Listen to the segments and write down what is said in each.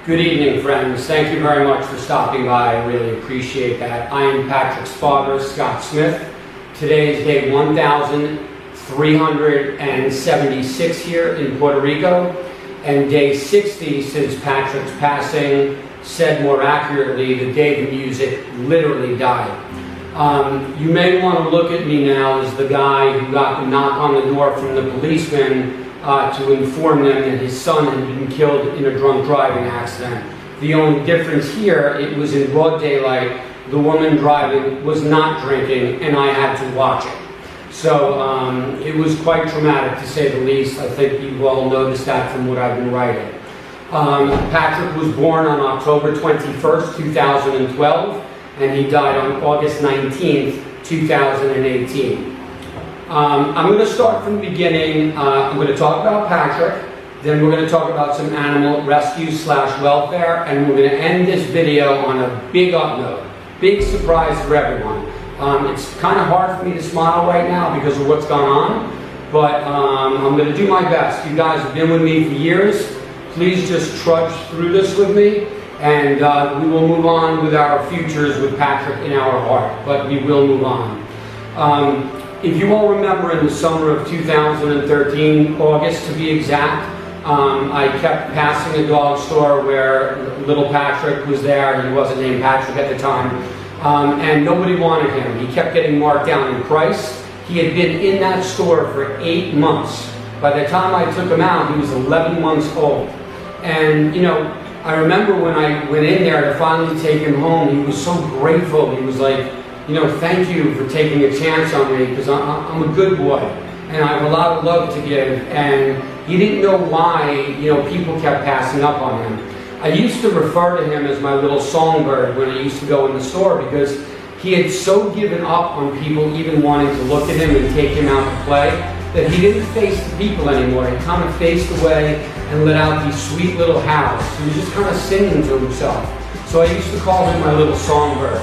Good evening, friends. Thank you very much for stopping by. I really appreciate that. I am Patrick's father, Scott Smith. Today is day 1,376 here in Puerto Rico, and day 60 since Patrick's passing, said more accurately, the day the music literally died. You may want to look at me now as the guy who got the knock on the door from the policeman to inform them that his son had been killed in a drunk driving accident. The only difference here, it was in broad daylight, the woman driving was not drinking, and I had to watch it. So it was quite traumatic, to say the least. I think you've all noticed that from what I've been writing. Patrick was born on October 21st, 2012, and he died on August 19th, 2018. I'm going to start from the beginning. I'm going to talk about Patrick, then we're going to talk about some animal rescue / welfare, and we're going to end this video on a big up note. Big surprise for everyone. It's kind of hard for me to smile right now because of what's gone on, but I'm going to do my best. You guys have been with me for years. Please just trudge through this with me, and we will move on with our futures with Patrick in our heart, but we will move on. If you all remember, in the summer of 2013, August to be exact, I kept passing a dog store where little Patrick was there. He wasn't named Patrick at the time, and nobody wanted him. He kept getting marked down in price. He had been in that store for 8 months. By the time I took him out, he was 11 months old. And, you know, I remember when I went in there to finally take him home, he was so grateful. He was like, you know, thank you for taking a chance on me, because I'm a good boy and I have a lot of love to give. And he didn't know why, you know, people kept passing up on him. I used to refer to him as my little songbird when I used to go in the store, because he had so given up on people even wanting to look at him and take him out to play that he didn't face the people anymore. He kind of faced away and let out these sweet little howls. He was just kind of singing to himself. So I used to call him my little songbird.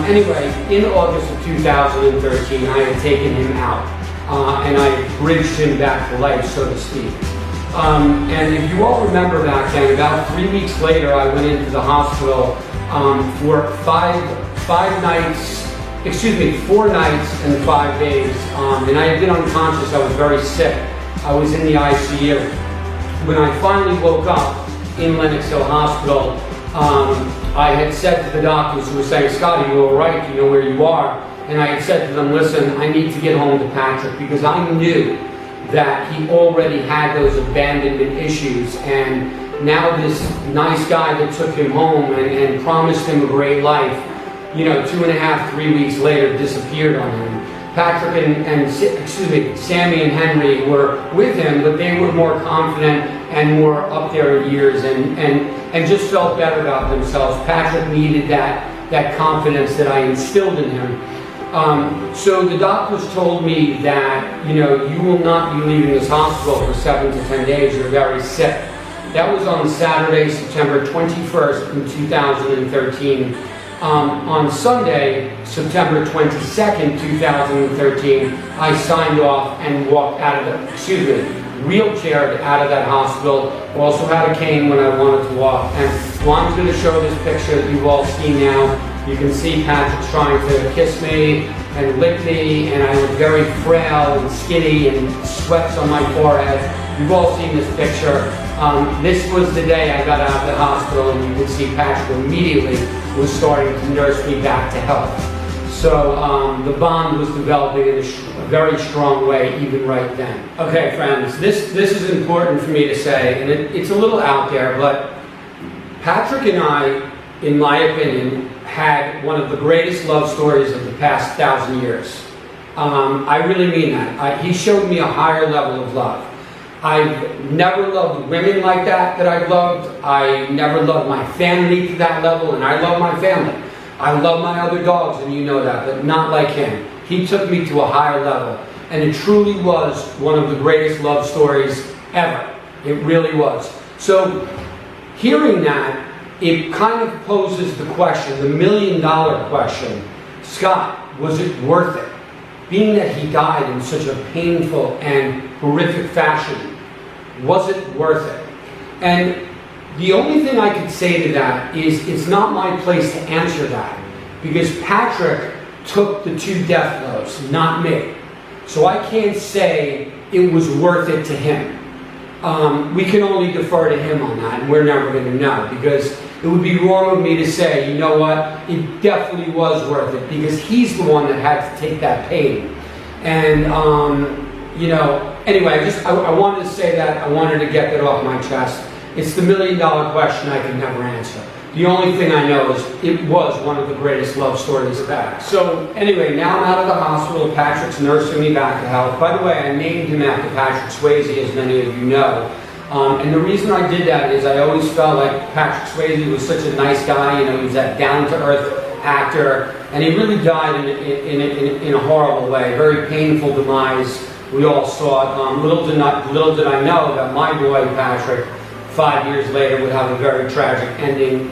Anyway, in August of 2013, I had taken him out, and I bridged him back to life, so to speak. And if you all remember back then, about 3 weeks later, I went into the hospital for 4 nights and 5 days. And I had been unconscious. I was very sick. I was in the ICU. When I finally woke up in Lenox Hill Hospital, I had said to the doctors who were saying, "Scott, are you all right? Do you know where you are?" And I had said to them, "Listen, I need to get home to Patrick," because I knew that he already had those abandonment issues, and now this nice guy that took him home and promised him a great life, you know, 2.5, 3 weeks later disappeared on him. Patrick and Sammy and Henry were with him, but they were more confident and more up there in years and just felt better about themselves. Patrick needed that confidence that I instilled in him. So the doctors told me that, you know, you will not be leaving this hospital for 7 to 10 days. You're very sick. That was on Saturday, September 21st in 2013. On Sunday, September 22nd, 2013, I signed off and walked out of wheelchaired out of that hospital. Also had a cane when I wanted to walk. And Juan's going to show this picture that you've all seen now. You can see Patrick's trying to kiss me and lick me, and I look very frail and skinny and sweats on my forehead. You've all seen this picture. This was the day I got out of the hospital, and you can see Patrick immediately was starting to nurse me back to health. So the bond was developing in a very strong way even right then. Okay, friends, this is important for me to say, and it's a little out there, but Patrick and I, in my opinion, had one of the greatest love stories of the past 1,000 years. I really mean that. He showed me a higher level of love. I've never loved women like that I've loved. I never loved my family to that level, and I love my family. I love my other dogs, and you know that, but not like him. He took me to a higher level, and it truly was one of the greatest love stories ever. It really was. So, hearing that, it kind of poses the question, the million-dollar question, Scott, was it worth it? Being that he died in such a painful and horrific fashion, was it worth it? And The only thing I could say to that is it's not my place to answer that, because Patrick took the 2 death blows, not me. So I can't say it was worth it to him. We can only defer to him on that, and we're never going to know, because it would be wrong of me to say, you know what, it definitely was worth it, because he's the one that had to take that pain. And, you know, anyway, I wanted to say that. I wanted to get that off my chest. It's the $1 million question I can never answer. The only thing I know is it was one of the greatest love stories of that. So anyway, now I'm out of the hospital. Patrick's nursing me back to health. By the way, I named him after Patrick Swayze, as many of you know. And the reason I did that is I always felt like Patrick Swayze was such a nice guy. You know, he was that down-to-earth actor, and he really died in a horrible way, very painful demise. We all saw it. Little did I know that my boy Patrick, 5 years later, would have a very tragic ending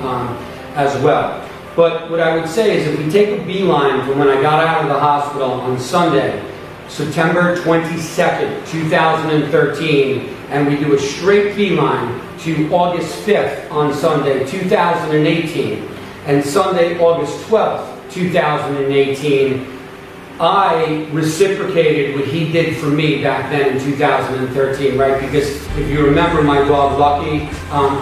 as well. But what I would say is, if we take a beeline from when I got out of the hospital on Sunday, September 22nd, 2013, and we do a straight beeline to August 5th on Sunday, 2018, and Sunday, August 12th, 2018, I reciprocated what he did for me back then in 2013, right? Because if you remember, my dog Lucky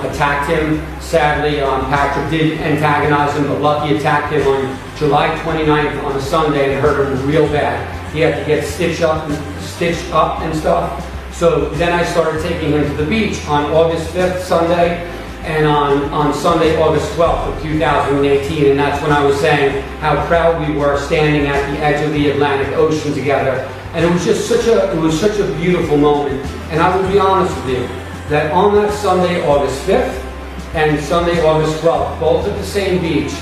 attacked him. Sadly, Patrick did antagonize him, but Lucky attacked him on July 29th on a Sunday and hurt him real bad. He had to get stitched up and stuff. So then I started taking him to the beach on August 5th, Sunday, and on Sunday, August 12th of 2018, and that's when I was saying how proud we were standing at the edge of the Atlantic Ocean together. And it was just such a beautiful moment. And I will be honest with you, that on that Sunday, August 5th, and Sunday, August 12th, both at the same beach,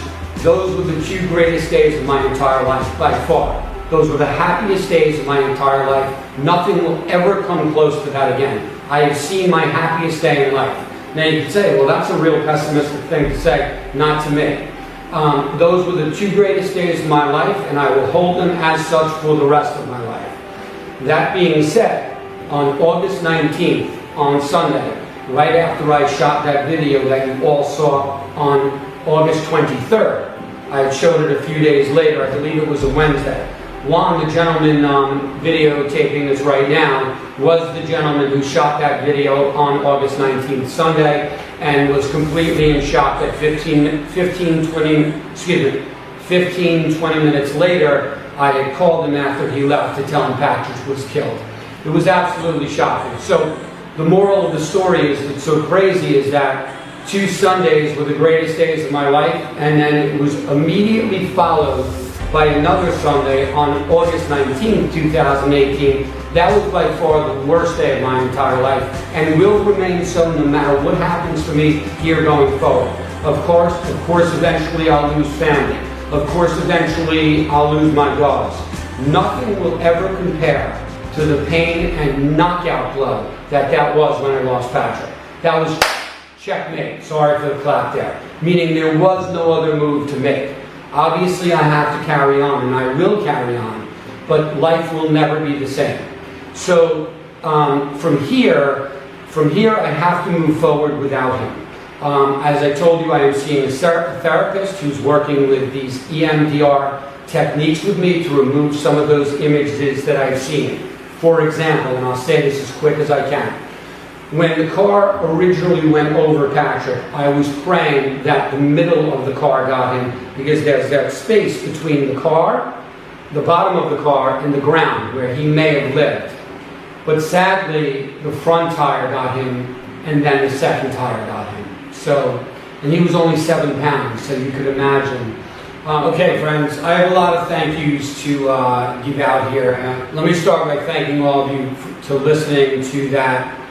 those were the 2 greatest days of my entire life, by far. Those were the happiest days of my entire life. Nothing will ever come close to that again. I have seen my happiest day in life. Now you could say, well, that's a real pessimistic thing to say. Not to me. Those were the 2 greatest days of my life, and I will hold them as such for the rest of my life. That being said, on August 19th, on Sunday, right after I shot that video that you all saw on August 23rd, I showed it a few days later. I believe it was a Wednesday. Juan, the gentleman videotaping this right now, was the gentleman who shot that video on August 19th, Sunday, and was completely in shock that 15, 20 minutes later, I had called him after he left to tell him Patrick was killed. It was absolutely shocking. So the moral of the story is that's so crazy is that 2 Sundays were the greatest days of my life, and then it was immediately followed by another Sunday on August 19, 2018. That was by far the worst day of my entire life, and will remain so no matter what happens to me here going forward. Of course, eventually I'll lose family. Of course, eventually I'll lose my dogs. Nothing will ever compare to the pain and knockout blow that was when I lost Patrick. That was checkmate. Sorry for the clap there. Meaning there was no other move to make. Obviously, I have to carry on, and I will carry on, but life will never be the same. So from here, I have to move forward without him. As I told you, I am seeing a therapist who's working with these EMDR techniques with me to remove some of those images that I've seen. For example, and I'll say this as quick as I can, when the car originally went over Patrick, I was praying that the middle of the car got him, because there's that space between the car, the bottom of the car, and the ground where he may have lived. But sadly, the front tire got him, and then the second tire got him. So, and he was only 7 pounds, so you could imagine. Okay, friends, I have a lot of thank yous to give out here. Let me start by thanking all of you for listening to that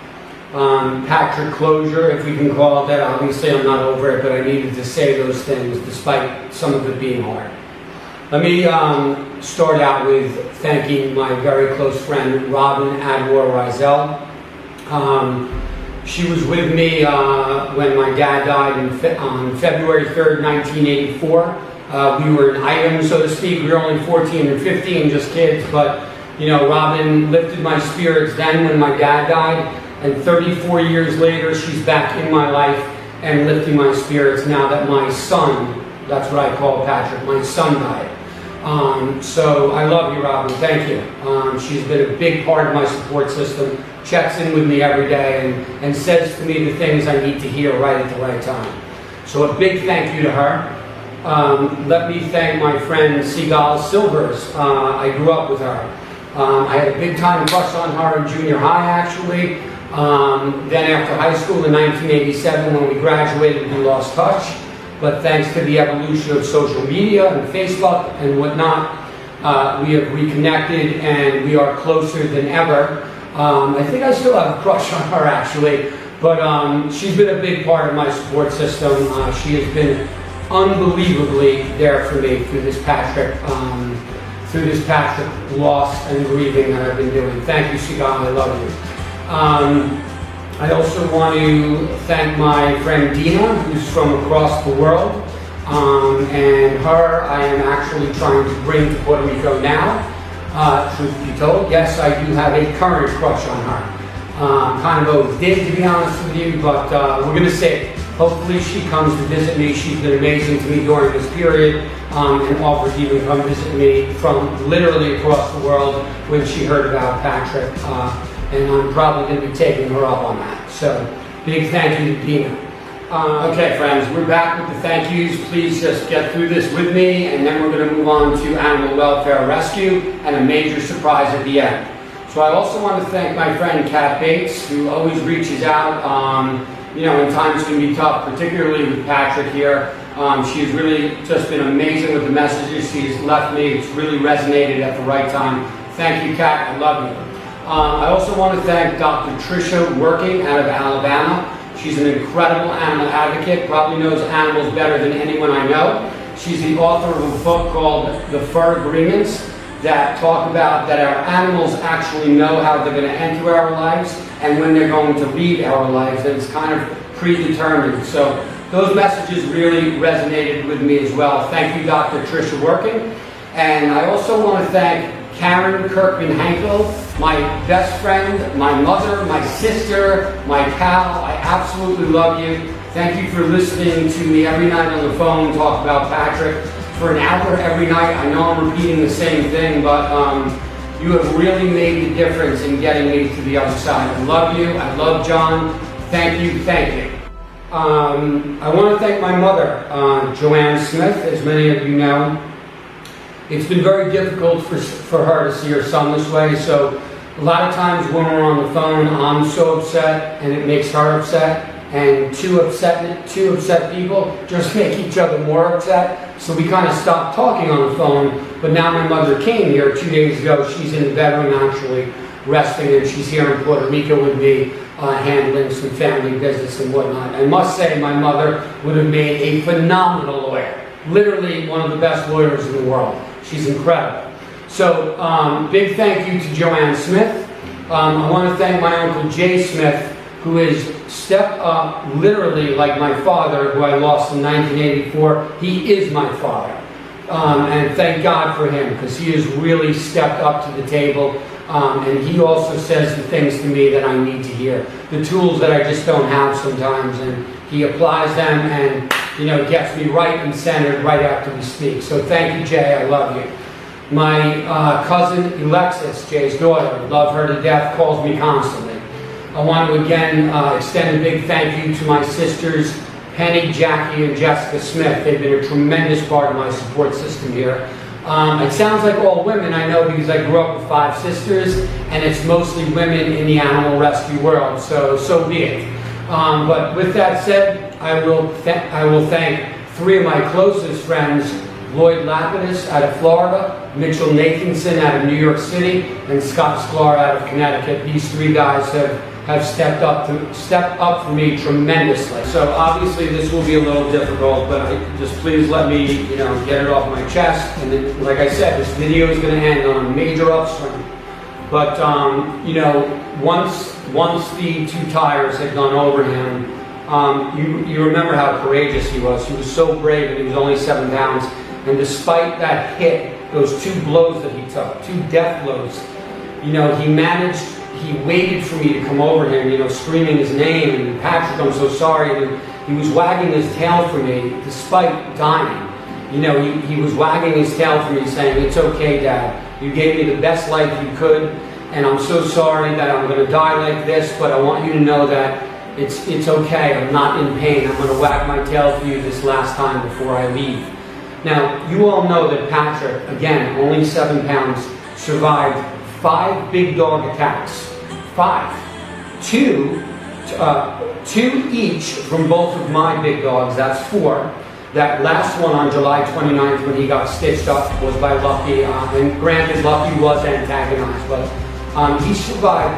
Patrick closure, if we can call it that. Obviously, I'm not over it, but I needed to say those things despite some of it being hard. Let me start out with thanking my very close friend, Robin Adwar Rizel. She was with me when my dad died on February 3rd, 1984. We were an item, so to speak. We were only 14 and 15, just kids, but you know, Robin lifted my spirits then when my dad died. And 34 years later, she's back in my life, and lifting my spirits now that my son, that's what I call Patrick, my son died. So I love you, Robin. Thank you. She's been a big part of my support system, checks in with me every day, and says to me the things I need to hear right at the right time. So a big thank you to her. Let me thank my friend Seagal Silvers. I grew up with her. I had a big time crush on her in junior high, actually. Then after high school in 1987, when we graduated, we lost touch. But thanks to the evolution of social media and Facebook and whatnot, we have reconnected and we are closer than ever. I think I still have a crush on her, actually, but she's been a big part of my support system. She has been unbelievably there for me through this Patrick loss and grieving that I've been doing. Thank you, Sigal. I love you. I also want to thank my friend Dina, who's from across the world, and her I am actually trying to bring to Puerto Rico now. Truth be told, yes, I do have a current crush on her. Kind of always did, to be honest with you, but we're going to say hopefully she comes to visit me. She's been amazing to me during this period, and offered to even come visit me from literally across the world when she heard about Patrick. And I'm probably going to be taking her up on that. So, big thank you to Dina. Okay, friends, we're back with the thank yous. Please just get through this with me, and then we're going to move on to animal welfare rescue and a major surprise at the end. So I also want to thank my friend Kat Bates, who always reaches out, when times can be tough, particularly with Patrick here. She's really just been amazing with the messages she's left me. It's really resonated at the right time. Thank you, Kat. I love you. I also want to thank Dr. Tricia Working out of Alabama. She's an incredible animal advocate, probably knows animals better than anyone I know. She's the author of a book called The Fur Agreements that talk about that our animals actually know how they're going to enter our lives and when they're going to leave our lives, and it's kind of predetermined. So those messages really resonated with me as well. Thank you, Dr. Tricia Working. And I also want to thank Karen Kirkman-Hankel, my best friend, my mother, my sister, my pal. I absolutely love you. Thank you for listening to me every night on the phone talk about Patrick for an hour every night. I know I'm repeating the same thing, but you have really made the difference in getting me to the other side. I love you. I love John. Thank you. Thank you. I want to thank my mother, Joanne Smith, as many of you know. It's been very difficult for her to see her son this way, so a lot of times when we're on the phone, I'm so upset and it makes her upset, and two upset people just make each other more upset, so we kind of stopped talking on the phone. But now my mother came here 2 days ago. She's in the bedroom actually resting, and she's here in Puerto Rico with me, handling some family business and whatnot. I must say my mother would have made a phenomenal lawyer, literally one of the best lawyers in the world. She's incredible. So, big thank you to Joanne Smith. I want to thank my Uncle Jay Smith, who has stepped up literally like my father, who I lost in 1984. He is my father. And thank God for him, because he has really stepped up to the table. And he also says the things to me that I need to hear. The tools that I just don't have sometimes. And he applies them and gets me right and centered right after we speak. So thank you, Jay. I love you. My cousin Alexis, Jay's daughter, love her to death, calls me constantly. I want to again extend a big thank you to my sisters, Penny, Jackie, and Jessica Smith. They've been a tremendous part of my support system here. It sounds like all women, I know, because I grew up with 5 sisters, and it's mostly women in the animal rescue world, so be it. But with that said, I will thank 3 of my closest friends, Lloyd Lapidus out of Florida, Mitchell Nathanson out of New York City, and Scott Sklar out of Connecticut. These 3 guys have stepped up for me tremendously. So obviously this will be a little difficult, but just please let me get it off my chest. And then, like I said, this video is going to end on a major upswing. But once the 2 tires had gone over him, you remember how courageous he was. He was so brave, and he was only 7 pounds. And despite that hit, those 2 blows that he took, 2 death blows, he waited for me to come over him, screaming his name, and Patrick, I'm so sorry. And he was wagging his tail for me despite dying. You know, he was wagging his tail for me saying, "It's okay, Dad. You gave me the best life you could, and I'm so sorry that I'm going to die like this, but I want you to know that it's okay. I'm not in pain. I'm going to wag my tail for you this last time before I leave." Now, you all know that Patrick, again, only 7 pounds, survived 5 big dog attacks. 5. Two each from both of my big dogs, that's 4. That last one on July 29th when he got stitched up was by Lucky, and granted Lucky was antagonized, but he survived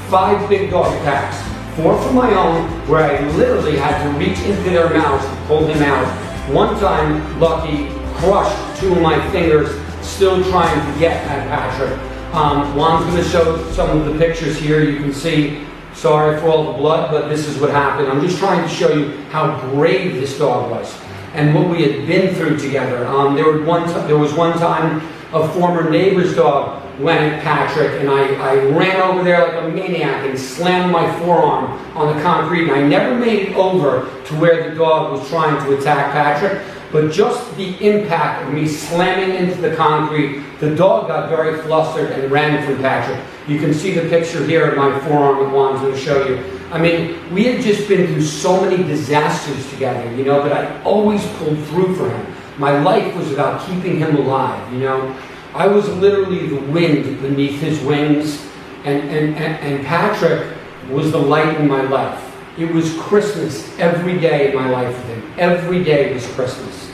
5 big dog attacks. 4 from my own, where I literally had to reach into their mouths to pull him out. One time, Lucky crushed 2 of my fingers, still trying to get at Patrick. Juan's going to show some of the pictures here. You can see, sorry for all the blood, but this is what happened. I'm just trying to show you how brave this dog was and what we had been through together. There was one time a former neighbor's dog went at Patrick, and I ran over there like a maniac and slammed my forearm on the concrete, and I never made it over to where the dog was trying to attack Patrick, but just the impact of me slamming into the concrete, the dog got very flustered and ran from Patrick. You can see the picture here of my forearm that Juan's going to show you. I mean, we had just been through so many disasters together, you know, but I always pulled through for him. My life was about keeping him alive, you know. I was literally the wind beneath his wings, and Patrick was the light in my life. It was Christmas every day in my life with him. Every day was Christmas.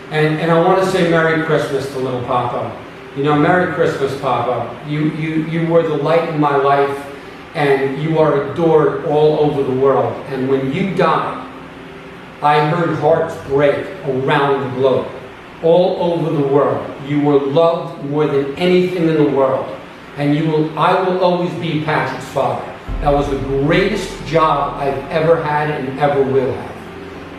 And I want to say Merry Christmas to little Papa. You know, Merry Christmas, Papa. You were the light in my life, and you are adored all over the world. And when you died, I heard hearts break around the globe. All over the world. You were loved more than anything in the world. And I will always be Patrick's father. That was the greatest job I've ever had and ever will have.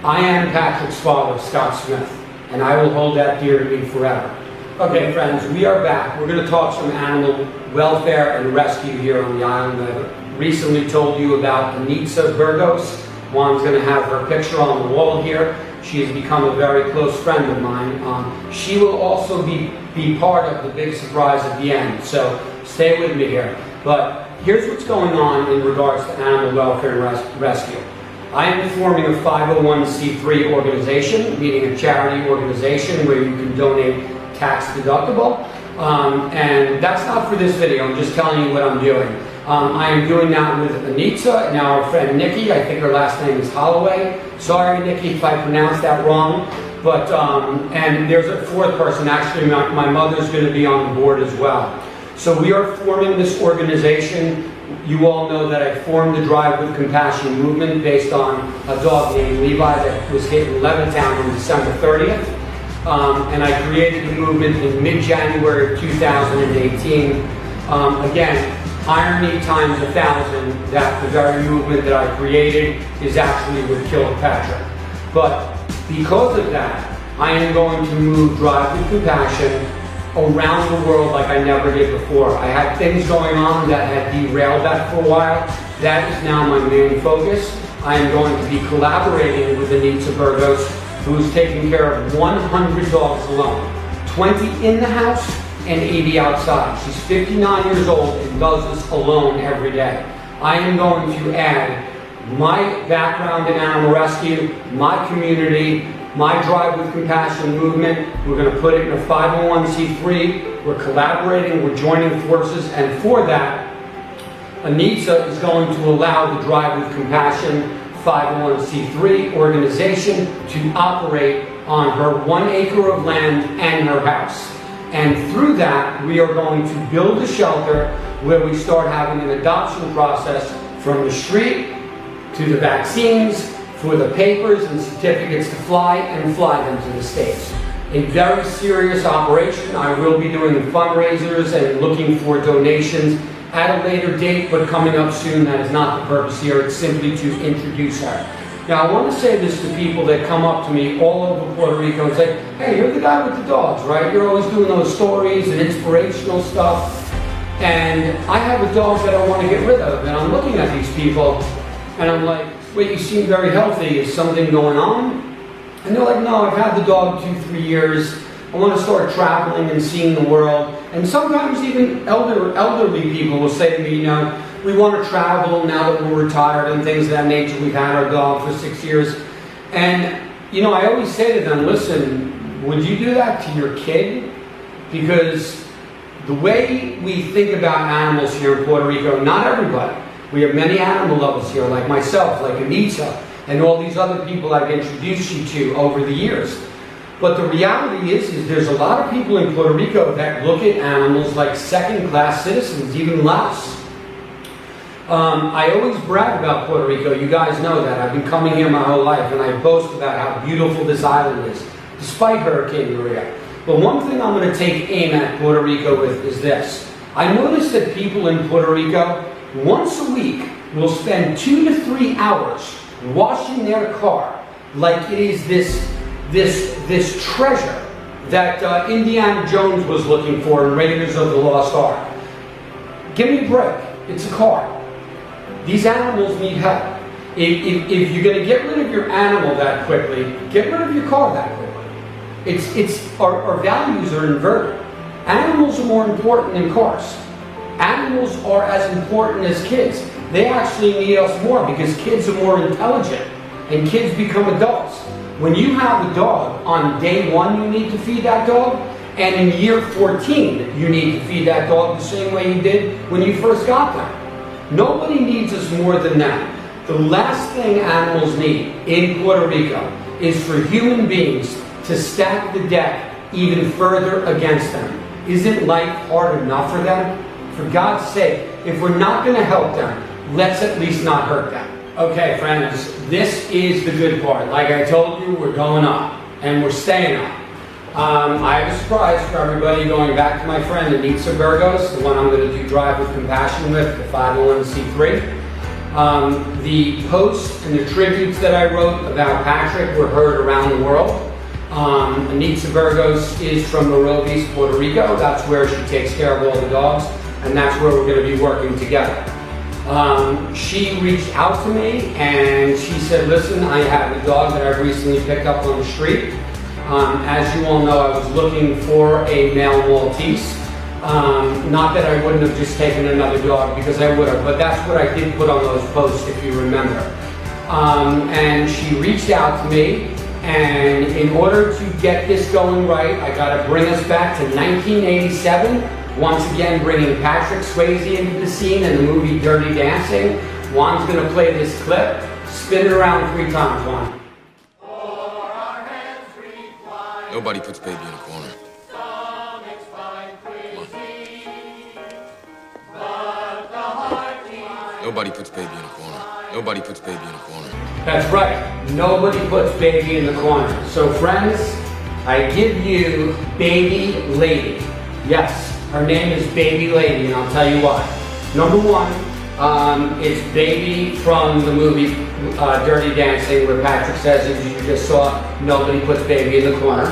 I am Patrick's father, Scott Smith, and I will hold that dear to me forever. Okay, friends, we are back. We're going to talk some animal welfare and rescue here on the island. I recently told you about Anitza Burgos. Juan's going to have her picture on the wall here. She has become a very close friend of mine. She will also be part of the big surprise at the end, so stay with me here. But here's what's going on in regards to animal welfare and rescue. I am forming a 501c3 organization, meaning a charity organization where you can donate tax deductible. And that's not for this video, I'm just telling you what I'm doing. I am doing that with Anitza and our friend Nikki. I think her last name is Holloway. Sorry, Nikki, if I pronounced that wrong. But, and there's a 4th person. Actually, my mother's going to be on the board as well. So we are forming this organization. You all know that I formed the Drive with Compassion movement based on a dog named Levi that was hit in Levittown on December 30th. And I created the movement in mid-January of 2018. Again, irony times 1,000 that the very movement that I created is actually what killed Patrick. But because of that, I am going to move Drive with Compassion around the world like I never did before. I had things going on that had derailed that for a while. That is now my main focus. I am going to be collaborating with Anitza Burgos, who is taking care of 100 dogs alone. 20 in the house and 80 outside. She's 59 years old and does this alone every day. I am going to add my background in animal rescue, my community, my Drive with Compassion movement. We're going to put it in a 501c3. We're collaborating, we're joining forces, and for that, Anitza is going to allow the Drive with Compassion 501c3 organization to operate on her 1 acre of land and her house. And through that, we are going to build a shelter where we start having an adoption process from the street to the vaccines, for the papers and certificates to fly and fly them to the States. A very serious operation. I will be doing fundraisers and looking for donations at a later date, but coming up soon. That is not the purpose here. It's simply to introduce her. Now, I want to say this to people that come up to me all over Puerto Rico and say, hey, you're the guy with the dogs, right? You're always doing those stories and inspirational stuff. And I have a dog that I want to get rid of. And I'm looking at these people and I'm like, wait, you seem very healthy. Is something going on? And they're like, no, I've had the dog 2-3 years. I want to start traveling and seeing the world. And sometimes even elderly people will say to me, you know, we want to travel now that we're retired and things of that nature. We've had our dog for 6 years. And, you know, I always say to them, listen, would you do that to your kid? Because the way we think about animals here in Puerto Rico, not everybody. We have many animal lovers here, like myself, like Anita, and all these other people I've introduced you to over the years. But the reality is there's a lot of people in Puerto Rico that look at animals like second-class citizens, even less. I always brag about Puerto Rico. You guys know that. I've been coming here my whole life, and I boast about how beautiful this island is, despite Hurricane Maria. But one thing I'm going to take aim at Puerto Rico with is this. I noticed that people in Puerto Rico, once a week, will spend 2 to 3 hours washing their car like it is this treasure that Indiana Jones was looking for in Raiders of the Lost Ark. Give me a break. It's a car. These animals need help. If you're going to get rid of your animal that quickly, get rid of your car that quickly. Our values are inverted. Animals are more important than cars. Animals are as important as kids. They actually need us more because kids are more intelligent and kids become adults. When you have a dog, on day 1 you need to feed that dog, and in year 14 you need to feed that dog the same way you did when you first got them. Nobody needs us more than that. The last thing animals need in Puerto Rico is for human beings to stack the deck even further against them. Isn't life hard enough for them? For God's sake, if we're not going to help them, let's at least not hurt them. Okay, friends, this is the good part. Like I told you, we're going up, and we're staying up. I have a surprise for everybody going back to my friend Anita Burgos, the one I'm going to do Drive with Compassion with, the 501c3. The posts and the tributes that I wrote about Patrick were heard around the world. Anita Burgos is from Morovis, Puerto Rico. That's where she takes care of all the dogs, and that's where we're going to be working together. She reached out to me and she said, listen, I have a dog that I recently picked up on the street. As you all know, I was looking for a male Maltese. Not that I wouldn't have just taken another dog, because I would have, but that's what I did put on those posts, if you remember. And she reached out to me, and in order to get this going right, I got to bring us back to 1987. Once again, bringing Patrick Swayze into the scene in the movie Dirty Dancing. Juan's going to play this clip. Spin it around 3 times, Juan. Nobody puts baby in a corner. Nobody puts baby in a corner. Nobody puts baby in a corner. That's right. Nobody puts baby in the corner. So, friends, I give you BabyLady. Yes. Her name is BabyLady, and I'll tell you why. Number 1, it's Baby from the movie Dirty Dancing, where Patrick says, as you just saw, nobody puts baby in the corner.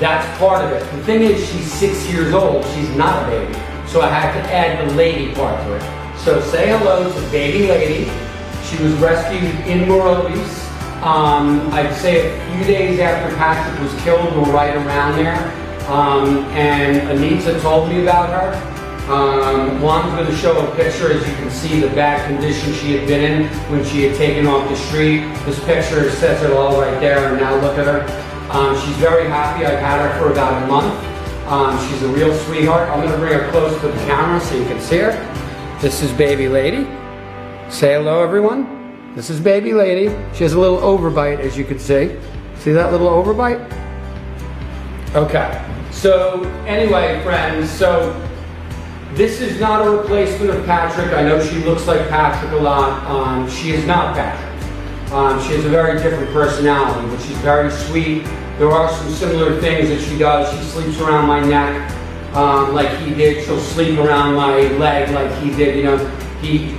That's part of it. The thing is, she's 6 years old. She's not a baby. So I had to add the lady part to it. So say hello to BabyLady. She was rescued in Morovis. I'd say a few days after Patrick was killed, we're right around there. And Anita told me about her. Juan's going to show a picture. As you can see, the bad condition she had been in when she had taken off the street. This picture says it all right there, and now look at her. She's very happy. I've had her for about a month. She's a real sweetheart. I'm going to bring her close to the camera so you can see her. This is BabyLady. Say hello, everyone. This is BabyLady. She has a little overbite, as you can see. See that little overbite? Okay. So anyway, friends, so this is not a replacement of Patrick. I know she looks like Patrick a lot. She is not Patrick. She has a very different personality, but she's very sweet. There are some similar things that she does. She sleeps around my neck like he did. She'll sleep around my leg like he did. You know,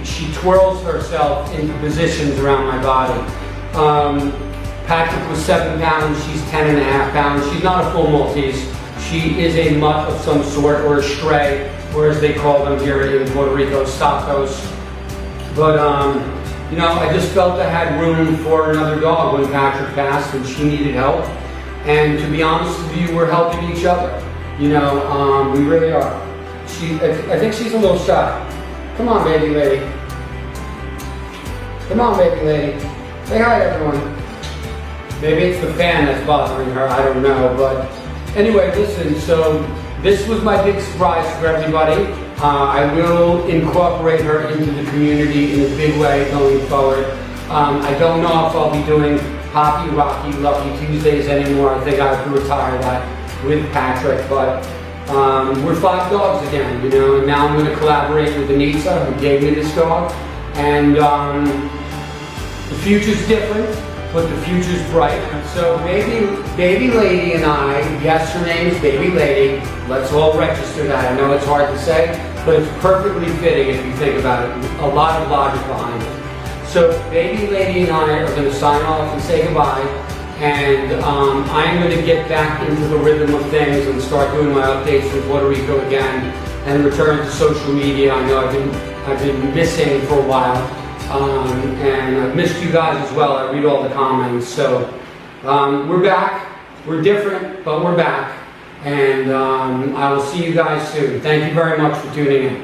she twirls herself into positions around my body. Patrick was 7 pounds. She's 10.5 pounds. She's not a full Maltese. She is a mutt of some sort, or a stray, or as they call them here in Puerto Rico, stocos. But you know, I just felt I had room for another dog when Patrick passed and she needed help. And to be honest with you, we're helping each other. You know, we really are. I think she's a little shy. Come on, baby lady. Come on, baby lady. Say hi, everyone. Maybe it's the fan that's bothering her, I don't know. But anyway, listen, so this was my big surprise for everybody. I will incorporate her into the community in a big way going forward. I don't know if I'll be doing Poppy, Rocky, Lucky Tuesdays anymore. I think I have to retire that with Patrick, but we're 5 dogs again, you know, and now I'm going to collaborate with Anita, who gave me this dog, and the future's different, but the future's bright. So BabyLady and I, yes, her name is BabyLady. Let's all register that. I know it's hard to say, but it's perfectly fitting if you think about it. A lot of logic behind it. So BabyLady and I are going to sign off and say goodbye, and I'm going to get back into the rhythm of things and start doing my updates from Puerto Rico again and return to social media. I know I've been missing for a while, and I've missed you guys as well. I read all the comments. So we're back. We're different, but we're back. And I will see you guys soon. Thank you very much for tuning in.